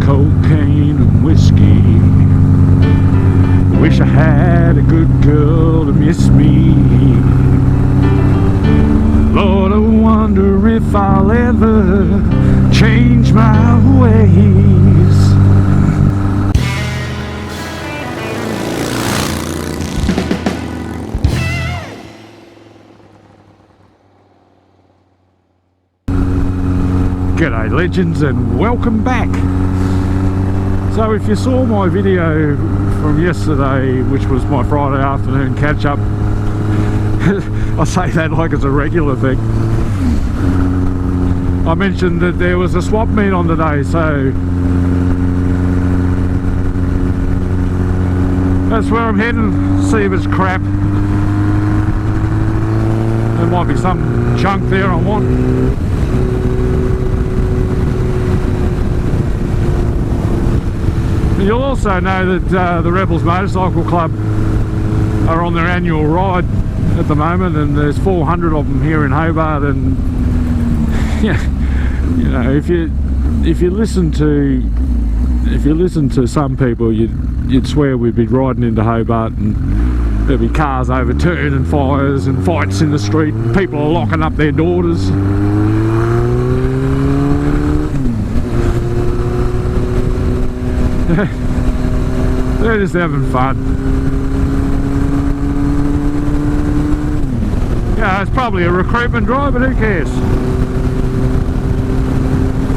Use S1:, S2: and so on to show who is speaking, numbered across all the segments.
S1: cocaine and whiskey. Wish I had a good girl to miss me. Lord, I wonder if I'll ever change my ways. G'day legends and welcome back. So if you saw my video from yesterday, which was my Friday afternoon catch up, I say that like it's a regular thing. I mentioned that there was a swap meet on today, so that's where I'm heading. See if it's crap. There might be some junk there I want. You'll also know that the Rebels Motorcycle Club are on their annual ride at the moment, and there's 400 of them here in Hobart. And yeah, you know, if you listen to some people, you'd swear we'd be riding into Hobart and there'd be cars overturned and fires and fights in the street. People are locking up their daughters. They're just having fun. Yeah, it's probably a recruitment drive, but who cares?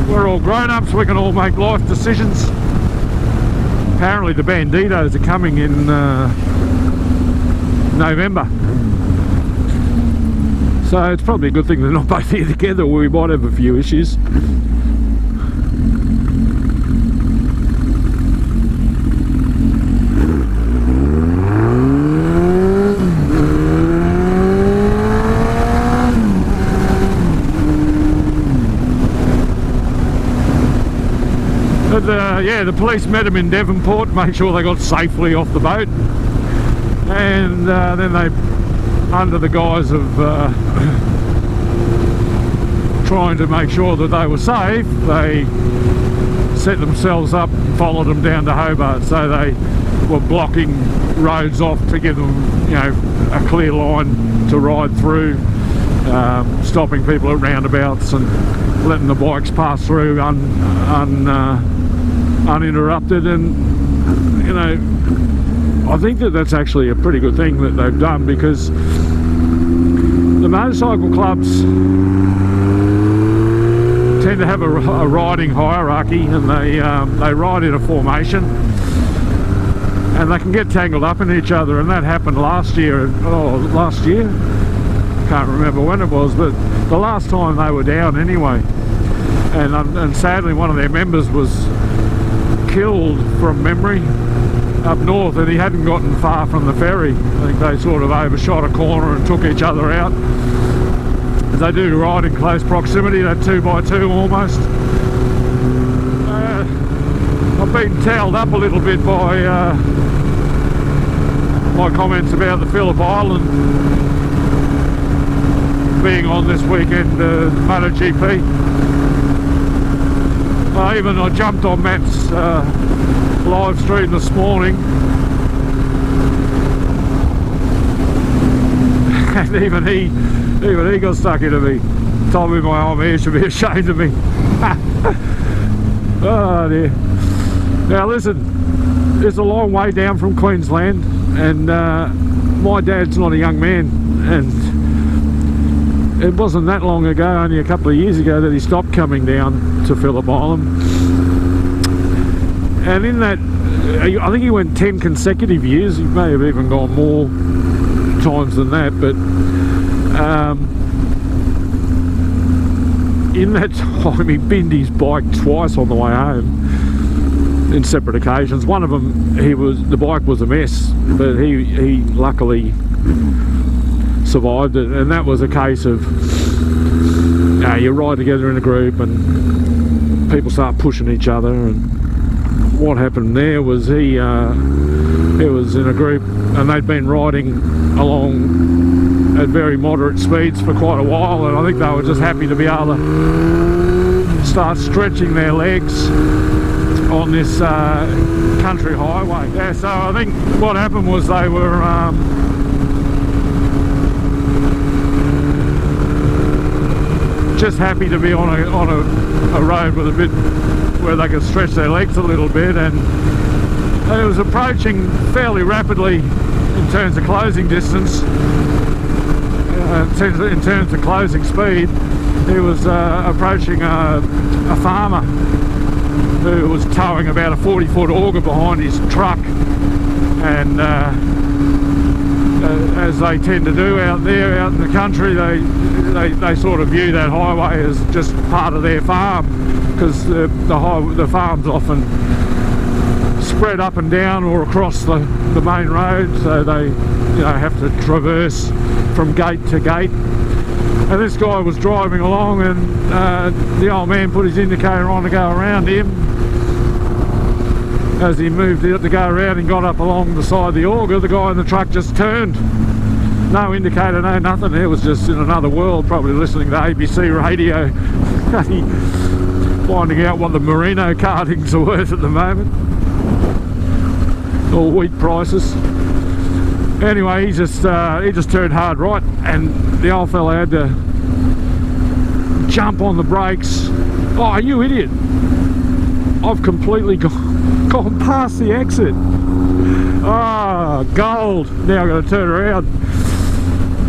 S1: We're all grown-ups, we can all make life decisions. Apparently the Banditos are coming in November. So it's probably a good thing they're not both here together, or we might have a few issues. But yeah, the police met them in Devonport, made sure they got safely off the boat, and then they, under the guise of trying to make sure that they were safe, they set themselves up and followed them down to Hobart. So they were blocking roads off to give them, you know, a clear line to ride through, stopping people at roundabouts and letting the bikes pass through uninterrupted. And you know, I think that that's actually a pretty good thing that they've done, because the motorcycle clubs tend to have a riding hierarchy, and they ride in a formation, and they can get tangled up in each other. And that happened last year. Can't remember when it was, but the last time they were down anyway. And sadly one of their members was killed from memory up north, and he hadn't gotten far from the ferry. I think they sort of overshot a corner and took each other out. They do ride in close proximity, that 2x2 almost. I've been towed up a little bit by my comments about the Phillip Island being on this weekend, MotoGP. I jumped on Matt's live stream this morning, and even he got stuck into me. Told me my old man should be ashamed of me. Oh dear. Now listen, it's a long way down from Queensland, and my dad's not a young man, and it wasn't that long ago, only a couple of years ago, that he stopped coming down to Phillip Island. And in that, I think he went 10 consecutive years. He may have even gone more times than that, but in that time he binned his bike twice on the way home in separate occasions. One of them, the bike was a mess, but he luckily survived it. And that was a case of, you ride together in a group and people start pushing each other. And what happened there was he was in a group, and they'd been riding along at very moderate speeds for quite a while, and I think they were just happy to be able to start stretching their legs. on this country highway. Yeah, so I think what happened was they were just happy to be on a road with a bit where they could stretch their legs a little bit, and it was approaching fairly rapidly in terms of closing distance, in terms of closing speed. He was approaching a farmer who was towing about a 40-foot auger behind his truck, and as they tend to do out there, out in the country, they sort of view that highway as just part of their farm, because the farm's often spread up and down or across the main road, so they have to traverse from gate to gate. And this guy was driving along, and the old man put his indicator on to go around him. As he moved to go around and got up along the side of the auger, the guy in the truck just turned. No indicator, no nothing. He was just in another world, probably listening to ABC radio, finding out what the merino cartings are worth at the moment, or wheat prices. Anyway, he just turned hard right, and the old fella had to jump on the brakes. Oh, you idiot! I've completely gone past the exit. Ah, gold. Now I've got to turn around.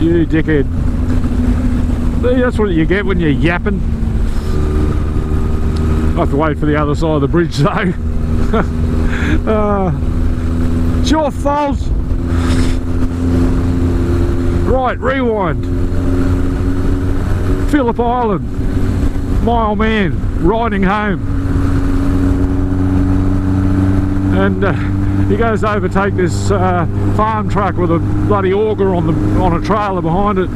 S1: You dickhead. See, that's what you get when you're yapping. I have to wait for the other side of the bridge though. It's your fault. Right, rewind. Phillip Island. My old man riding home. And he goes to overtake this farm truck with a bloody auger on a trailer behind it.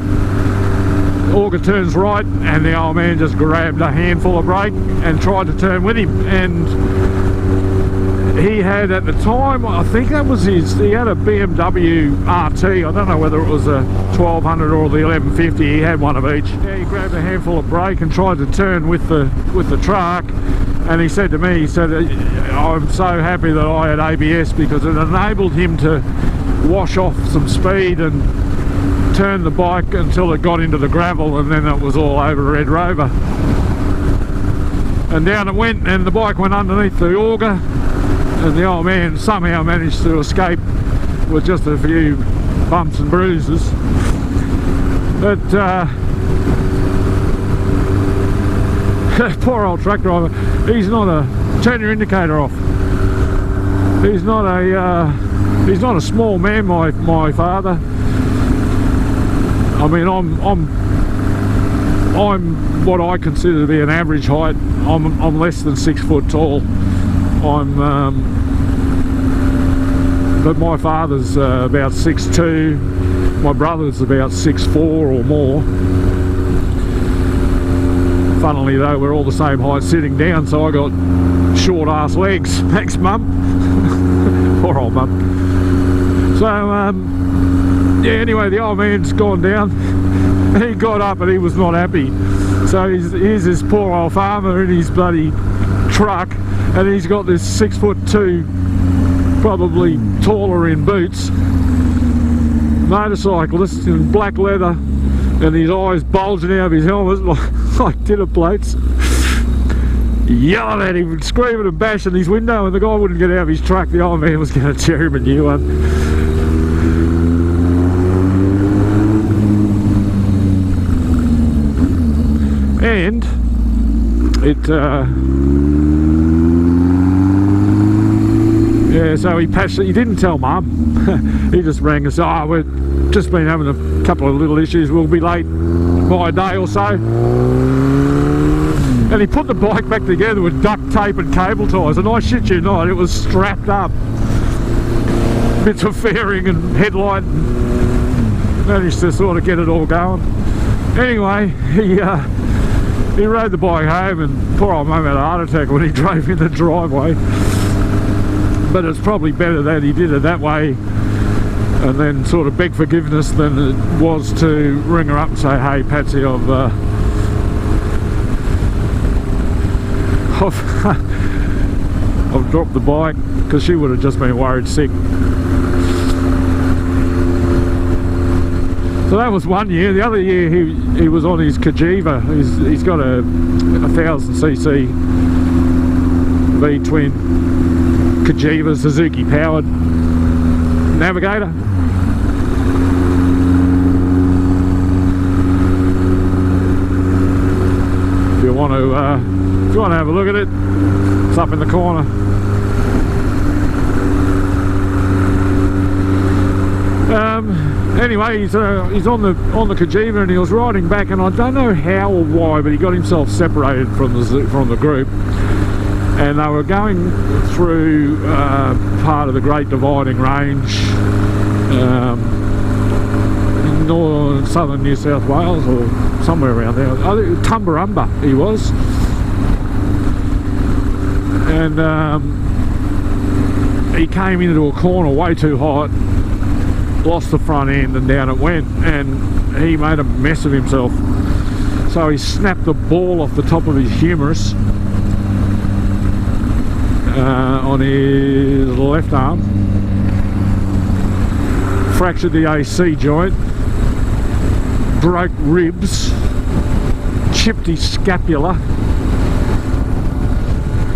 S1: Auger turns right, and the old man just grabbed a handful of brake and tried to turn with him. And he had, at the time, I think that was he had a BMW RT. I don't know whether it was a 1200 or the 1150. He had one of each. Yeah, he grabbed a handful of brake and tried to turn with the truck. And he said to me, he said, I'm so happy that I had ABS, because it enabled him to wash off some speed and turn the bike until it got into the gravel, and then it was all over Red Rover. And down it went, and the bike went underneath the auger, and the old man somehow managed to escape with just a few bumps and bruises. But poor old truck driver, he's not a, turn your indicator off. He's not a small man, my father. I mean, I'm what I consider to be an average height. I'm less than 6 foot tall. But my father's about 6'2". My brother's about 6'4" or more. Funnily though, we're all the same height sitting down, so I got short ass legs. Thanks, Mum. Poor old Mum. So yeah, anyway, the old man's gone down. He got up and he was not happy. So here's this poor old farmer in his bloody truck, and he's got this 6'2", probably taller in boots, motorcyclist in black leather, and his eyes bulging out of his helmet like dinner plates, yelling at him and screaming and bashing his window, and the guy wouldn't get out of his truck. The old man was going to tear him a new one. And it yeah, so he patched it. He didn't tell Mum. He just rang and said, oh, we've just been having a couple of little issues, we'll be late by a day or so. And he put the bike back together with duct tape and cable ties, and I shit you not, it was strapped up. Bits of fairing and headlight, and managed to sort of get it all going. Anyway, he rode the bike home, and poor old Mum had a heart attack when he drove in the driveway. But it's probably better that he did it that way and then sort of beg forgiveness than it was to ring her up and say, hey Patsy, I've dropped the bike because she would have just been worried sick. So that was one year. The other year he was on his Kajiva. He's got a 1000cc V-twin Kajiva Suzuki powered Navigator. If you want to have a look at it, it's up in the corner. Anyway, he's on the Kajiva, and he was riding back, and I don't know how or why, but he got himself separated from the group, and they were going through part of the Great Dividing Range in southern New South Wales or somewhere around there. I think Tumbarumba he was, and he came into a corner way too hot, lost the front end, and down it went, and he made a mess of himself. So he snapped the ball off the top of his humerus on his left arm, fractured the AC joint, broke ribs, chipped his scapula.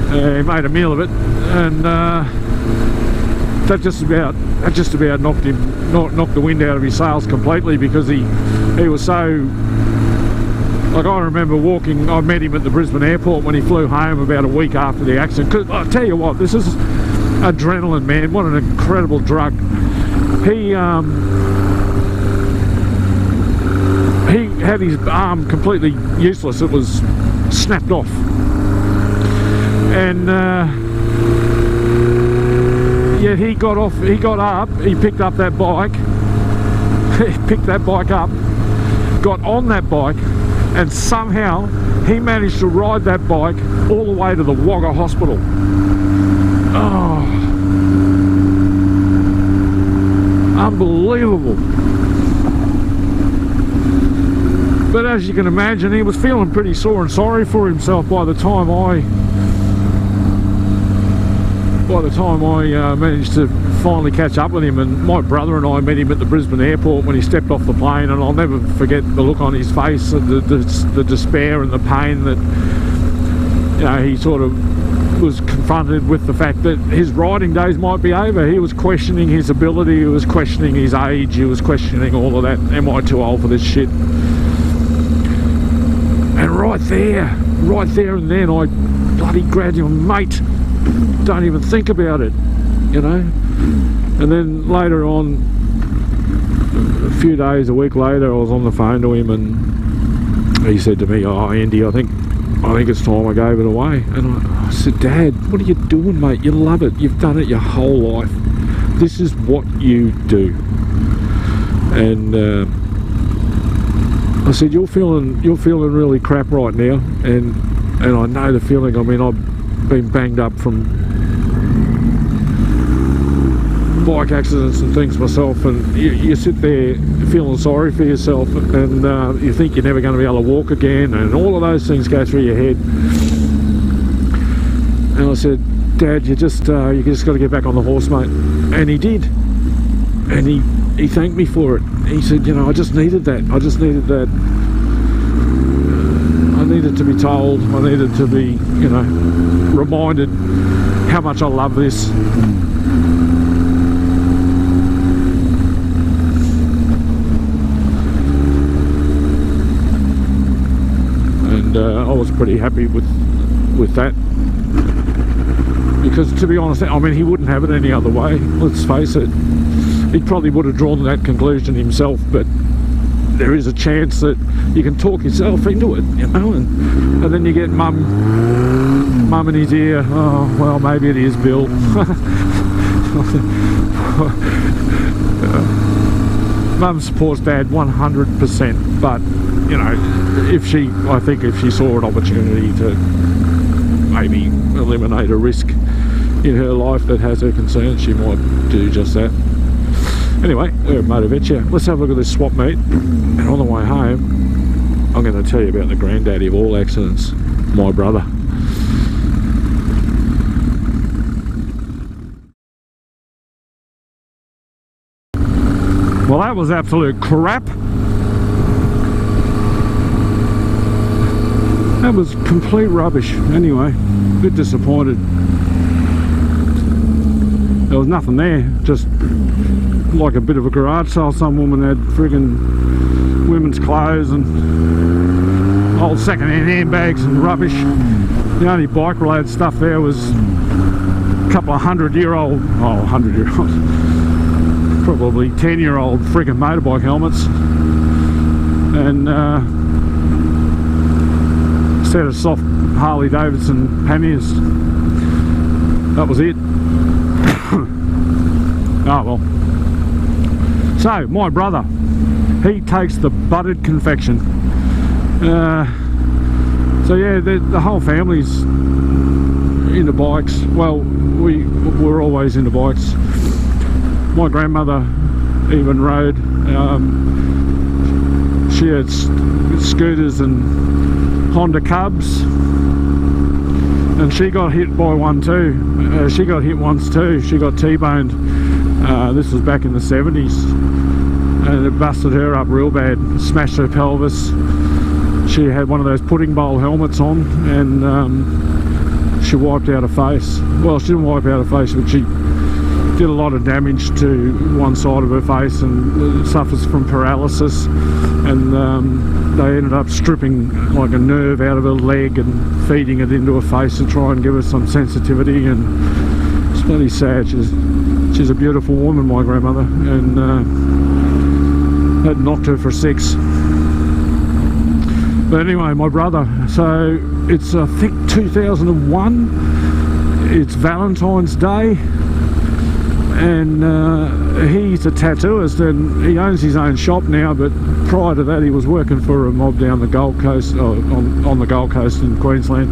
S1: He made a meal of it, and that just about knocked the wind out of his sails completely, because he was so, like, I remember I met him at the Brisbane airport when he flew home about a week after the accident. 'Cause I'll tell you what, this is adrenaline, man. What an incredible drug. He had his arm completely useless. It was snapped off, and yet he got up, he picked up that bike, got on that bike, and somehow he managed to ride that bike all the way to the Wagga Hospital. Oh, unbelievable. But as you can imagine, he was feeling pretty sore and sorry for himself by the time I managed to finally catch up with him. And my brother and I met him at the Brisbane airport when he stepped off the plane, and I'll never forget the look on his face, the despair and the pain that, you know, he sort of was confronted with the fact that his riding days might be over. He was questioning his ability, he was questioning his age, he was questioning all of that. Am I too old for this shit? And right there and then I bloody grabbed him, mate, don't even think about it, you know. And then later on, a week later, I was on the phone to him, and he said to me, "Oh, Andy, I think it's time I gave it away." And I said, "Dad, what are you doing, mate? You love it. You've done it your whole life. This is what you do." And I said, "You're feeling really crap right now, and I know the feeling. I mean, I've been banged up from bike accidents and things myself, and you sit there feeling sorry for yourself, and you think you're never going to be able to walk again, and all of those things go through your head." And I said, "Dad, you just got to get back on the horse, mate." And he did, and he thanked me for it. He said, "You know, I just needed that. I needed to be told. I needed to be, you know, reminded how much I love this." And I was pretty happy with that, because, to be honest, I mean, he wouldn't have it any other way. Let's face it. He probably would have drawn that conclusion himself, but there is a chance that you can talk yourself into it, you know, and then you get mum in his ear, "Oh, well, maybe it is, Bill." Mum supports Dad 100%, but, you know, I think if she saw an opportunity to maybe eliminate a risk in her life that has her concerns, she might do just that. Anyway, we're at Motorvecchia. Let's have a look at this swap meet, and on the way home I'm going to tell you about the granddaddy of all accidents, my brother. that was absolute crap. That was complete rubbish. Anyway, a bit disappointed. There was nothing there, just like a bit of a garage sale. Some woman had friggin' women's clothes and old second-hand handbags and rubbish. The only bike-related stuff there was a couple of 100-year-old, oh, 100-year-old, probably 10-year-old friggin' motorbike helmets, and a set of soft Harley Davidson panniers. That was it. Oh well. So my brother, he takes the buttered confection. So yeah, the whole family's into bikes. Well, we're always into bikes. My grandmother even rode. She had scooters and Honda Cubs, and she got hit by one too. She got hit once too. She got T-boned. This was back in the 70s, and it busted her up real bad, smashed her pelvis. She had one of those pudding bowl helmets on, and she wiped out her face. Well, she didn't wipe out her face, but she did a lot of damage to one side of her face, and suffers from paralysis. And they ended up stripping like a nerve out of her leg and feeding it into her face to try and give her some sensitivity. And it's bloody sad. She's a beautiful woman, my grandmother, and that knocked her for 6. But anyway, my brother, so it's I think 2001, it's Valentine's Day, and he's a tattooist, and he owns his own shop now, but prior to that he was working for a mob down the Gold Coast, on the Gold Coast in Queensland.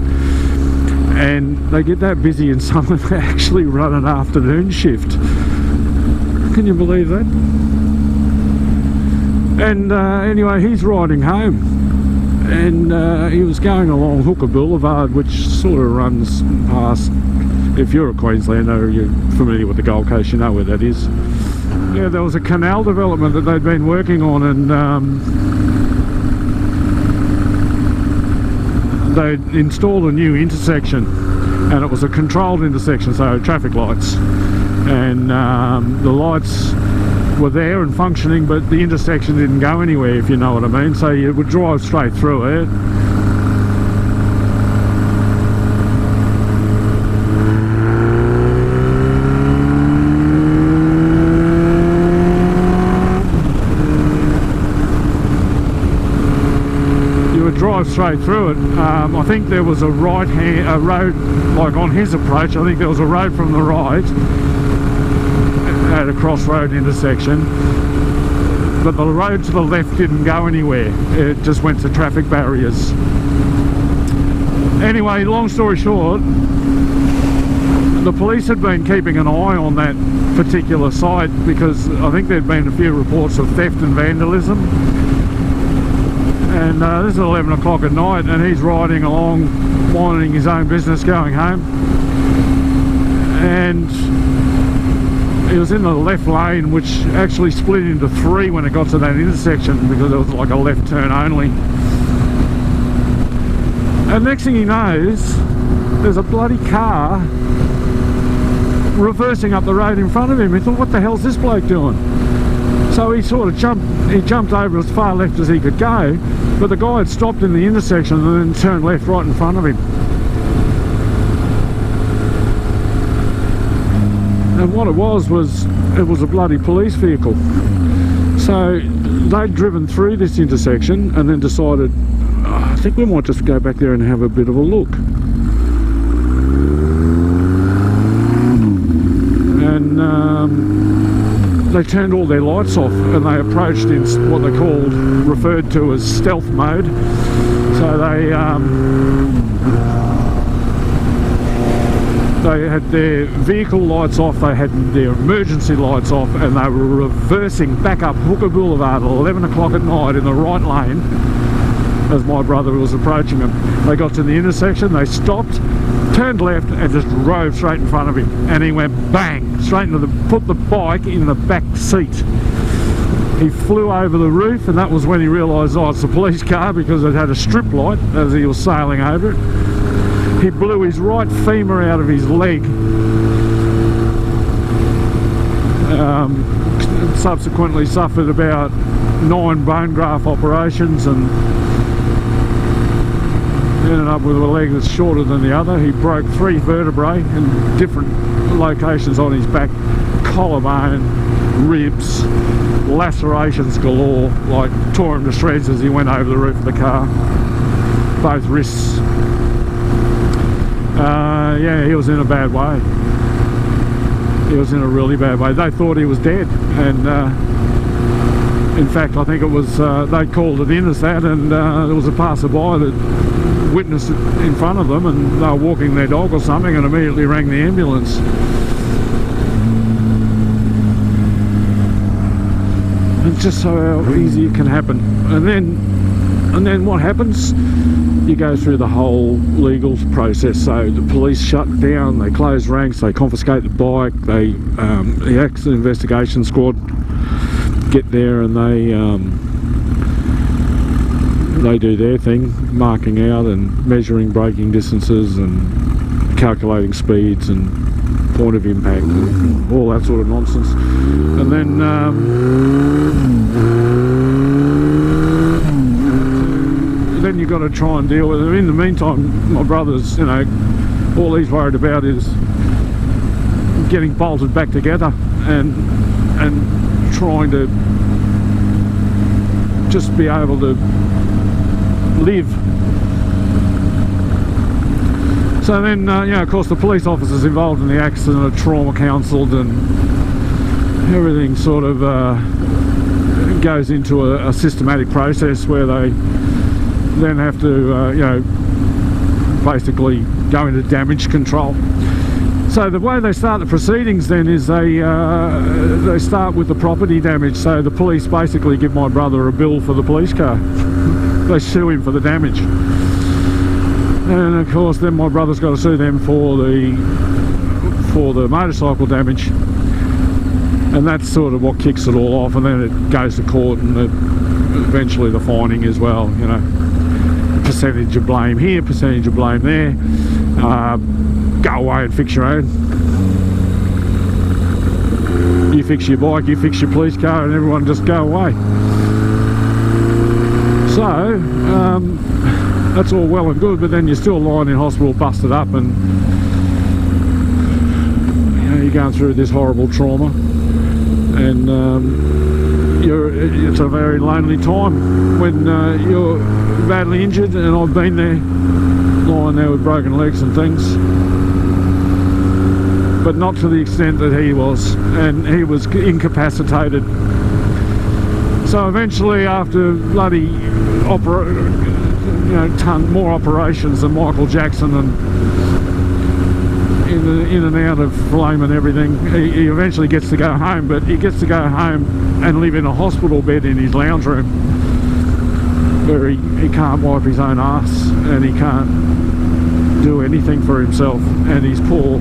S1: And they get that busy in summer, they actually run an afternoon shift. Can you believe that? And anyway, he's riding home, and he was going along Hooker Boulevard, which sort of runs past, if you're a Queenslander or you're familiar with the Gold Coast, you know where that is. Yeah, there was a canal development that they'd been working on, and they'd installed a new intersection, and it was a controlled intersection, so traffic lights, and the lights were there and functioning, but the intersection didn't go anywhere, if you know what I mean. So you would drive straight through it. Drive straight through it. I think there was a road, like on his approach, I think there was a road from the right at a crossroad intersection, but the road to the left didn't go anywhere. It just went to traffic barriers. Anyway, long story short, the police had been keeping an eye on that particular site because I think there'd been a few reports of theft and vandalism. And this is 11 o'clock at night, and he's riding along, minding his own business, going home. And he was in the left lane, which actually split into 3 when it got to that intersection, because it was like a left turn only. And next thing he knows, there's a bloody car reversing up the road in front of him. He thought, what the hell's this bloke doing? So he sort of jumped over as far left as he could go, but the guy had stopped in the intersection and then turned left right in front of him. And what it was a bloody police vehicle. So they'd driven through this intersection and then decided, oh, I think we might just go back there and have a bit of a look. And they turned all their lights off, and they approached in what they referred to as stealth mode. So they had their vehicle lights off, they had their emergency lights off, and they were reversing back up Hooker Boulevard at 11 o'clock at night in the right lane as my brother was approaching them. They got to the intersection, they stopped, turned left, and just drove straight in front of him, and he went bang straight into put the bike in the back seat. He flew over the roof, and that was when he realised, oh, it's a police car, because it had a strip light as he was sailing over it. He blew his right femur out of his leg. Subsequently suffered about 9 bone graft operations and ended up with a leg that's shorter than the other. He broke 3 vertebrae in different locations on his back, collarbone, ribs, lacerations galore, like tore him to shreds as he went over the roof of the car, both wrists. Yeah, he was in a bad way. He was in a really bad way. They thought he was dead, and in fact I think it was they called it in as that, and there was a passerby that witnessed it in front of them, and they were walking their dog or something and immediately rang the ambulance. It's just so easy it can happen. And then what happens? You go through the whole legal process. So the police shut down, they close ranks, they confiscate the bike, the accident investigation squad get there, and they do their thing, marking out and measuring braking distances and calculating speeds and point of impact and all that sort of nonsense. And then you've got to try and deal with it. In the meantime, my brother's, you know, all he's worried about is getting bolted back together and trying to just be able to live. So then, you know, of course the police officers involved in the accident are trauma counselled, and everything sort of goes into a systematic process where they then have to, you know, basically go into damage control. So the way they start the proceedings then is they start with the property damage. So the police basically give my brother a bill for the police car. They sue him for the damage. And of course then my brother's got to sue them for the motorcycle damage. And that's sort of what kicks it all off, and then it goes to court, and eventually the fining as well, you know. Percentage of blame here, percentage of blame there. Go away and fix your own. You fix your bike, you fix your police car, and everyone just go away. So that's all well and good, but then you're still lying in hospital busted up, and you know, you're going through this horrible trauma, and it's a very lonely time when you're badly injured, and I've been there, lying there with broken legs and things, but not to the extent that he was, and he was incapacitated. So eventually, after bloody more operations than Michael Jackson, and in and out of flame and everything, he eventually gets to go home, but he gets to go home and live in a hospital bed in his lounge room, where he can't wipe his own ass, and he can't do anything for himself. And his poor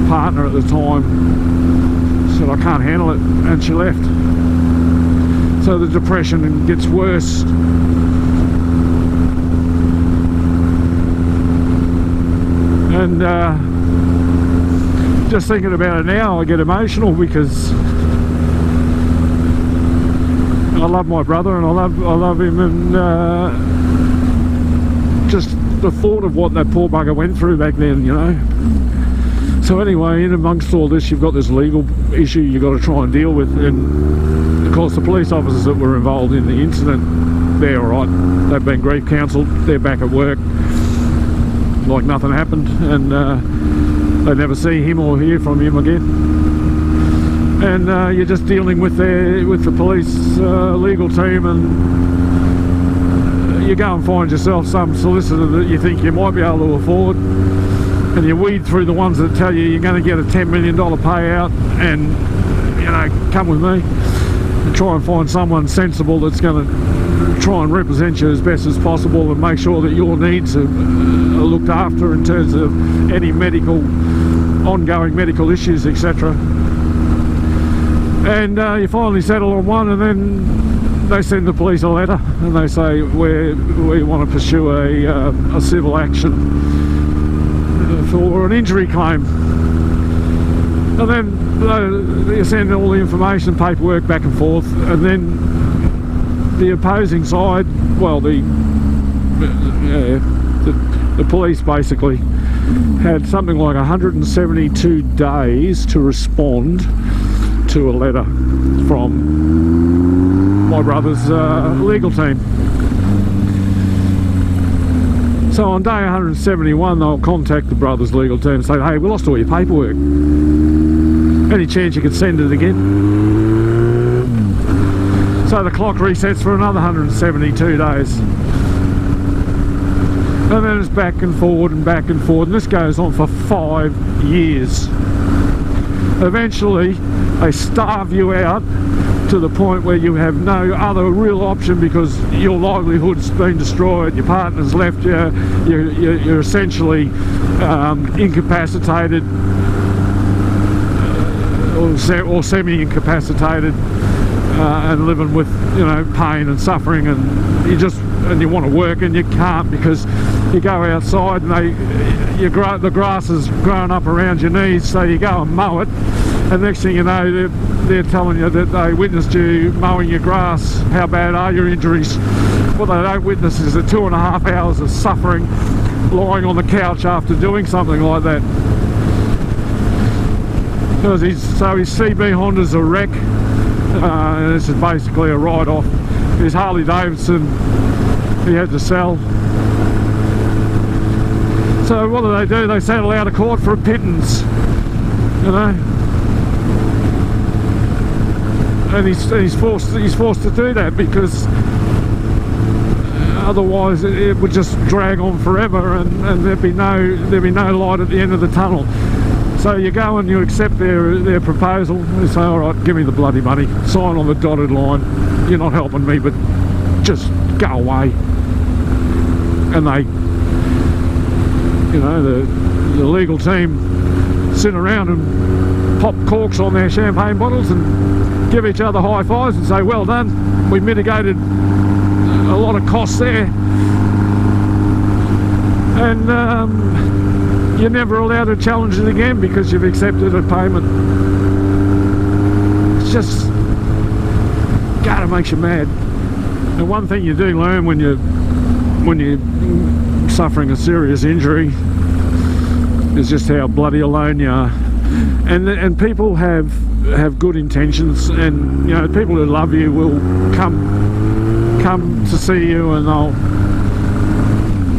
S1: partner at the time said, I can't handle it, and she left. So the depression gets worse. And just thinking about it now, I get emotional, because I love my brother, and I love him, and just the thought of what that poor bugger went through back then, you know. So anyway, in amongst all this, you've got this legal issue you've got to try and deal with, and of course the police officers that were involved in the incident, they're alright, they've been grief counselled, they're back at work like nothing happened, and they never see him or hear from him again. And you're just dealing with the police legal team, and you go and find yourself some solicitor that you think you might be able to afford, and you weed through the ones that tell you you're going to get a $10 million payout, and you know, come with me, and try and find someone sensible that's going to try and represent you as best as possible, and make sure that your needs are looked after in terms of any ongoing medical issues, etc. And you finally settle on one, and then they send the police a letter and they say we want to pursue a civil action for an injury claim. And then they send all the information, paperwork back and forth, and then the opposing side, well, the police basically had something like 172 days to respond to a letter from my brother's legal team. So on day 171 they'll contact the brothers' legal team and say, hey, we lost all your paperwork. Any chance you could send it again? So the clock resets for another 172 days. And then it's back and forward and back and forward, and this goes on for 5 years. Eventually they starve you out to the point where you have no other real option because your livelihood's been destroyed, your partner's left you, you're essentially incapacitated or semi-incapacitated, and living with, you know, pain and suffering, and you want to work and you can't because you go outside and the grass is growing up around your knees, so you go and mow it, and next thing you know they're telling you that they witnessed you mowing your grass. How bad are your injuries? What they don't witness is the 2.5 hours of suffering lying on the couch after doing something like that. Because his CB Honda's a wreck, and this is basically a write-off. His Harley Davidson he had to sell. So what do? They settle out of court for a pittance, you know. And he's forced to do that because otherwise it would just drag on forever, and there'd be no light at the end of the tunnel. So you go and you accept their proposal. They say, all right, give me the bloody money, sign on the dotted line, you're not helping me, but just go away. And they, you know, the legal team sit around and pop corks on their champagne bottles and give each other high fives and say, well done, we mitigated a lot of costs there. And you're never allowed to challenge it again because you've accepted a payment. It's just, God, it makes you mad. And one thing you do learn when you're suffering a serious injury is just how bloody alone you are. And people have good intentions, and you know, people who love you will come to see you, and they'll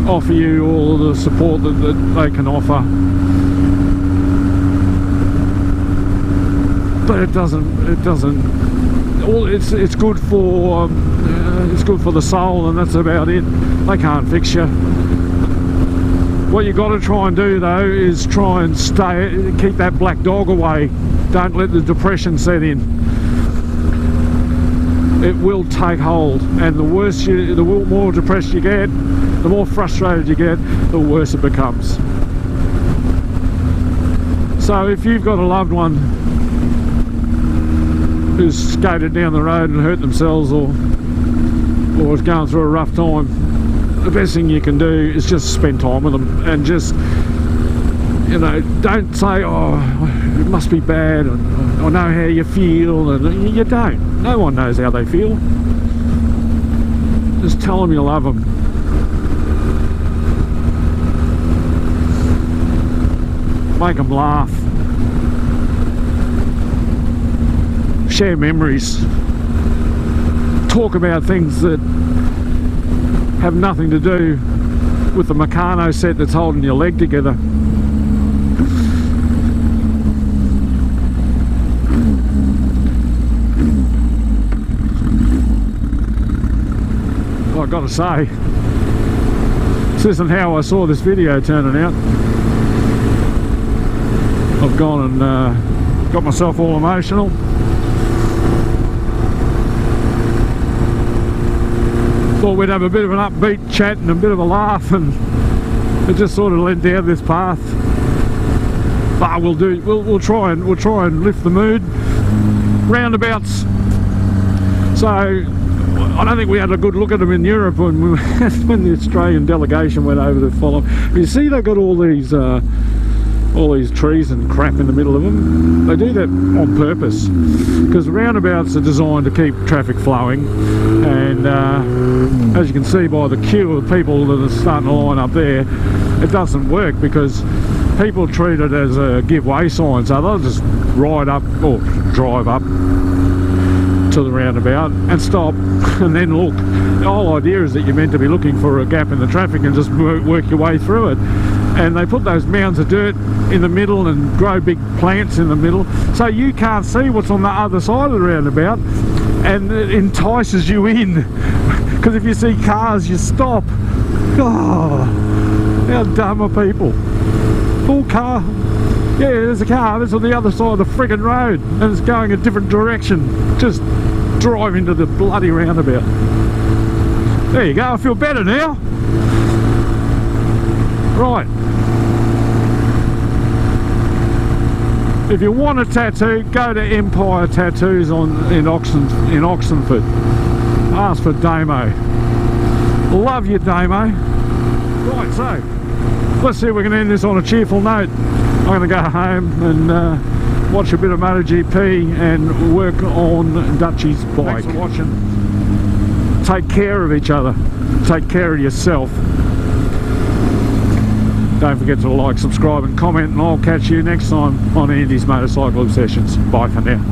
S1: offer you all the support that they can offer. But it's good for the soul, and that's about it. They can't fix you. What you got to try and do though is try and keep that black dog away. Don't let the depression set in. It will take hold, and the more depressed you get, the more frustrated you get, the worse it becomes. So if you've got a loved one who's skated down the road and hurt themselves, or is going through a rough time, the best thing you can do is just spend time with them, and just, you know, don't say, oh, it must be bad, and I know how you feel, and you don't. No one knows how they feel. Just tell them you love them. Make them laugh. Share memories. Talk about things that have nothing to do with the Meccano set that's holding your leg together. Well, I've got to say, this isn't how I saw this video turning out. I've gone and got myself all emotional. Thought we'd have a bit of an upbeat chat and a bit of a laugh, and it just sort of led down this path. But we'll try and lift the mood. roundabouts. So I don't think we had a good look at them in Europe when when the Australian delegation went over to follow. You see, they've got all these trees and crap in the middle of them. They do that on purpose because roundabouts are designed to keep traffic flowing, and as you can see by the queue of people that are starting to line up there, it doesn't work because people treat it as a give way sign, so they'll just ride up or drive up to the roundabout and stop and then look. The whole idea is that you're meant to be looking for a gap in the traffic and just work your way through it. And they put those mounds of dirt in the middle and grow big plants in the middle, so you can't see what's on the other side of the roundabout, and it entices you in because if you see cars you stop. Oh, how dumb are people? Full car, yeah, there's a car that's on the other side of the friggin' road and it's going a different direction. Just drive into the bloody roundabout. There you go, I feel better now. Right. If you want a tattoo, go to Empire Tattoos in Oxenford. Ask for Damo. Love you, Damo. Right, so let's see if we can end this on a cheerful note. I'm going to go home and watch a bit of MotoGP and work on Dutchie's bike. Thanks for watching. Take care of each other. Take care of yourself. Don't forget to like, subscribe and comment, and I'll catch you next time on Andy's Motorcycle Obsessions. Bye for now.